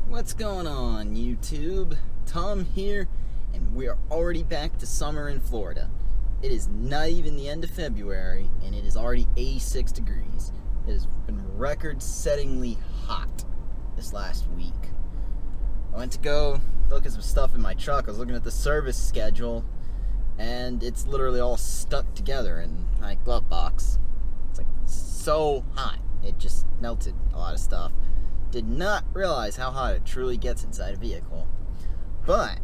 What's going on, YouTube? Tom here, and we are already back to summer in Florida. It is not even the end of February, and it is already 86 degrees. It has been record-settingly hot this last week. I went to go look at some stuff in my truck. I was looking at the service schedule, and it's literally all stuck together in my glove box. It's like so hot. It just melted a lot of stuff. Did not realize how hot it truly gets inside a vehicle. But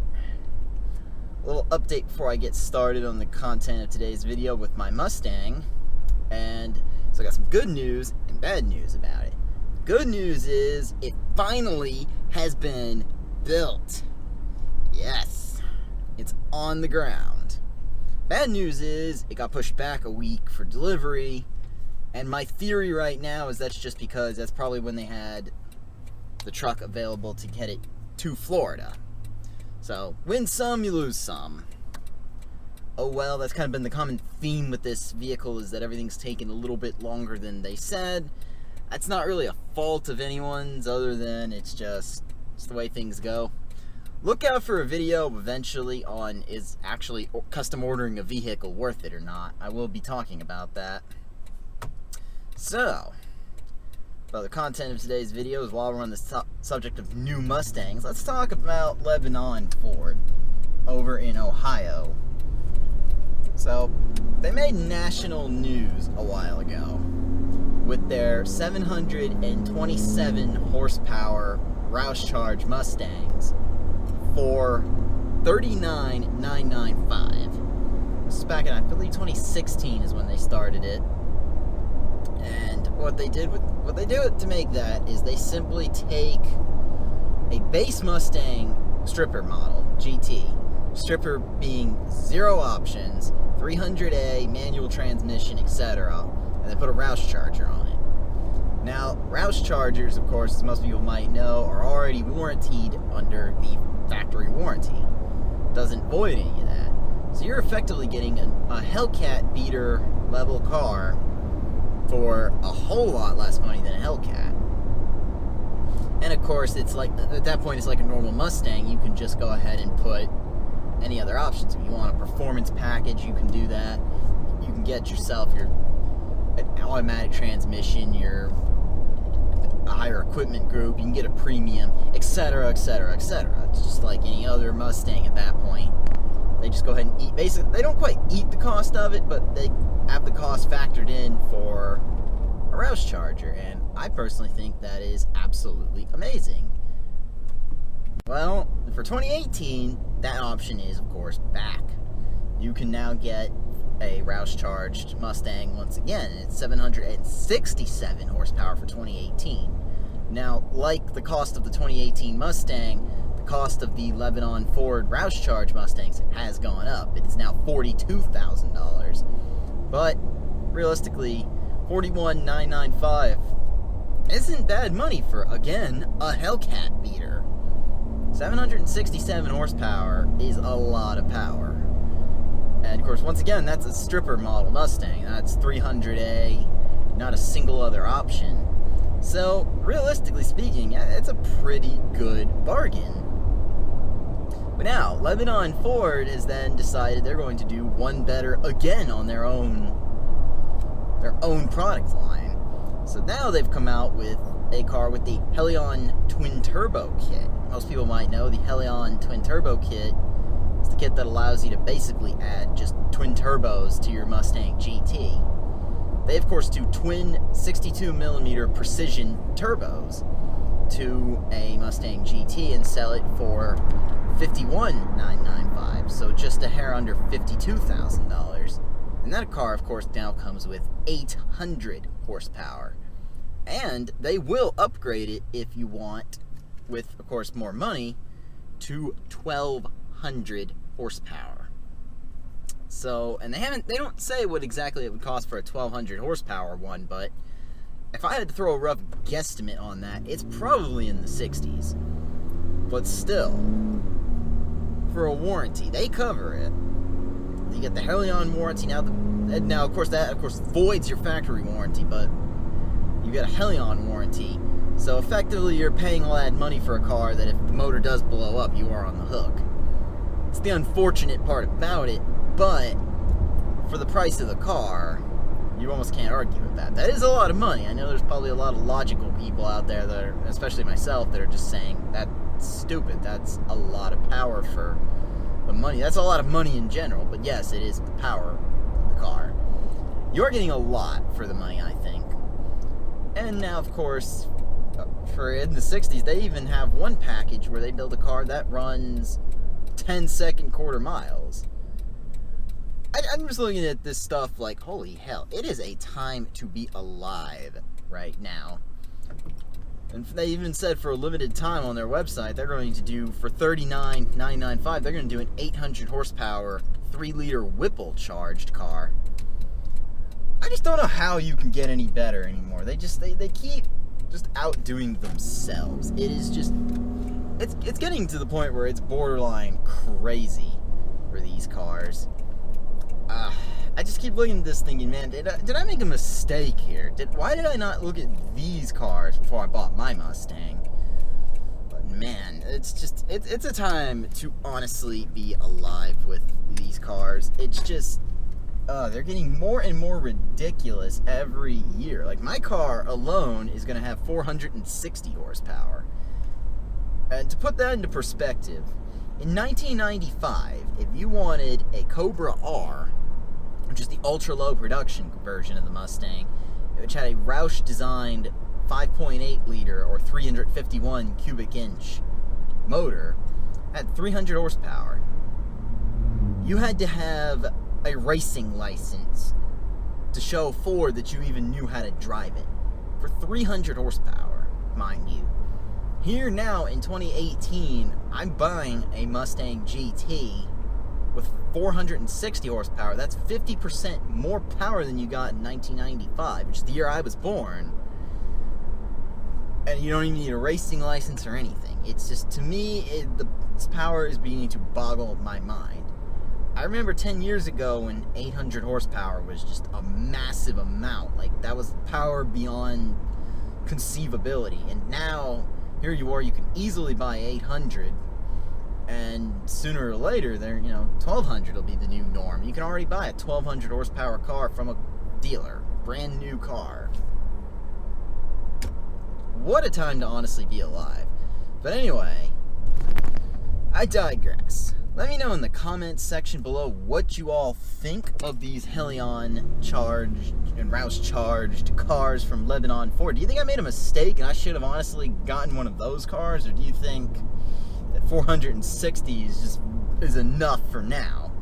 a little update before I get started on the content of today's video with my Mustang. And so I got some good news and bad news about it. Good news is it finally has been built. Yes, it's on the ground. Bad news is it got pushed back a week for delivery. And my theory right now is that's just because that's probably when they had the truck available to get it to Florida. So, win some, you lose some. Oh well, that's kind of been the common theme with this vehicle, is that everything's taken a little bit longer than they said. That's not really a fault of anyone's, other than it's the way things go. Look out for a video eventually on is actually custom ordering a vehicle worth it or not. I will be talking about that. So, about the content of today's video is while we're on the subject of new Mustangs, let's talk about Lebanon Ford over in Ohio. So, they made national news a while ago with their 727 horsepower Roush Charge Mustangs for $39,995. This is back in, I believe, 2016 is when they started it. And what they do to make that is they simply take a base Mustang stripper model, GT, stripper being 0 options, 300A, manual transmission, etc., and they put a Roush Charger on it. Now, Roush Chargers, of course, as most people might know, are already warranted under the factory warranty. Doesn't void any of that. So you're effectively getting a Hellcat beater level car for a whole lot less money than a Hellcat. And of course, it's like, at that point, it's like a normal Mustang. You can just go ahead and put any other options. If you want a performance package, you can do that. You can get yourself an automatic transmission, a higher equipment group, you can get a premium, etc., etc., etc. It's just like any other Mustang at that point. They just go ahead and eat. Basically, they don't quite eat the cost of it, but they have the cost factored in for a Roush Charger, and I personally think that is absolutely amazing. Well, for 2018, that option is, of course, back. You can now get a Roush Charged Mustang once again, and it's 767 horsepower for 2018. Now, like the cost of the 2018 Mustang, the cost of the Lebanon Ford Roush Charge Mustangs has gone up. It is now $42,000. But realistically, $41,995 isn't bad money for, again, a Hellcat beater. 767 horsepower is a lot of power. And of course, once again, that's a stripper model Mustang. That's 300A, not a single other option. So, realistically speaking, it's a pretty good bargain. But now, Lebanon Ford has then decided they're going to do one better again on their own product line. So now they've come out with a car with the Helion Twin Turbo kit. Most people might know the Helion Twin Turbo kit is the kit that allows you to basically add just twin turbos to your Mustang GT. They, of course, do twin 62mm precision turbos to a Mustang GT and sell it for $51,995, so just a hair under $52,000. And that car, of course, now comes with 800 horsepower. And they will upgrade it if you want, with, of course, more money, to 1,200 horsepower. So, and they don't say what exactly it would cost for a 1,200 horsepower one, but if I had to throw a rough guesstimate on that, it's probably in the 60s. But still, for a warranty, they cover it. You get the Helion warranty now. Now, of course, that voids your factory warranty, but you get a Helion warranty So effectively, you're paying all that money for a car that if the motor does blow up, you are on the hook. It's the unfortunate part about it, but for the price of the car, you almost can't argue with that. That is a lot of money. I know there's probably a lot of logical people out there that are, especially myself, that are just saying, that's stupid. That's a lot of power for the money. That's a lot of money in general, but yes, it is the power of the car. You're getting a lot for the money, I think. And now, of course, for in the 60s, they even have one package where they build a car that runs 10-second quarter miles. I'm just looking at this stuff like, holy hell, it is a time to be alive right now. And they even said for a limited time on their website, they're going to do, for $39,995, they're going to do an 800 horsepower, 3-liter Whipple charged car. I just don't know how you can get any better anymore. They keep just outdoing themselves. It is just, it's getting to the point where it's borderline crazy for these cars. I just keep looking at this thinking, man, did I make a mistake here? Why did I not look at these cars before I bought my Mustang? But man, it's just, it's a time to honestly be alive with these cars. It's just, they're getting more and more ridiculous every year. Like, my car alone is going to have 460 horsepower. And to put that into perspective, in 1995, if you wanted a Cobra R, which is the ultra-low production version of the Mustang, which had a Roush-designed 5.8 liter or 351 cubic inch motor, had 300 horsepower. You had to have a racing license to show Ford that you even knew how to drive it. For 300 horsepower, mind you. Here now in 2018, I'm buying a Mustang GT with 460 horsepower. That's 50% more power than you got in 1995, which is the year I was born. And you don't even need a racing license or anything. It's just, to me, this power is beginning to boggle my mind. I remember 10 years ago when 800 horsepower was just a massive amount. Like, that was power beyond conceivability. And now, here you are, you can easily buy 800, and sooner or later, 1200 will be the new norm. You can already buy a 1200 horsepower car from a dealer, brand new car. What a time to honestly be alive. But anyway, I digress. Let me know in the comments section below what you all think of these Helion charged and Roush charged cars from Lebanon Ford. Do you think I made a mistake and I should have honestly gotten one of those cars, or do you think that 460 is enough for now?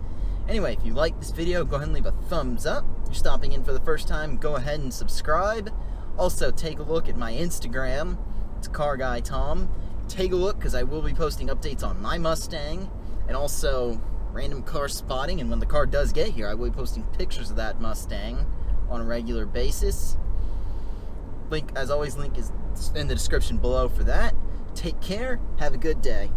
Anyway, if you like this video, go ahead and leave a thumbs up. If you're stopping in for the first time, go ahead and subscribe. Also, take a look at my Instagram. It's Car Guy Tom. Take a look, because I will be posting updates on my Mustang, and also random car spotting, and when the car does get here, I will be posting pictures of that Mustang on a regular basis. Link, as always, link is in the description below for that. Take care, have a good day.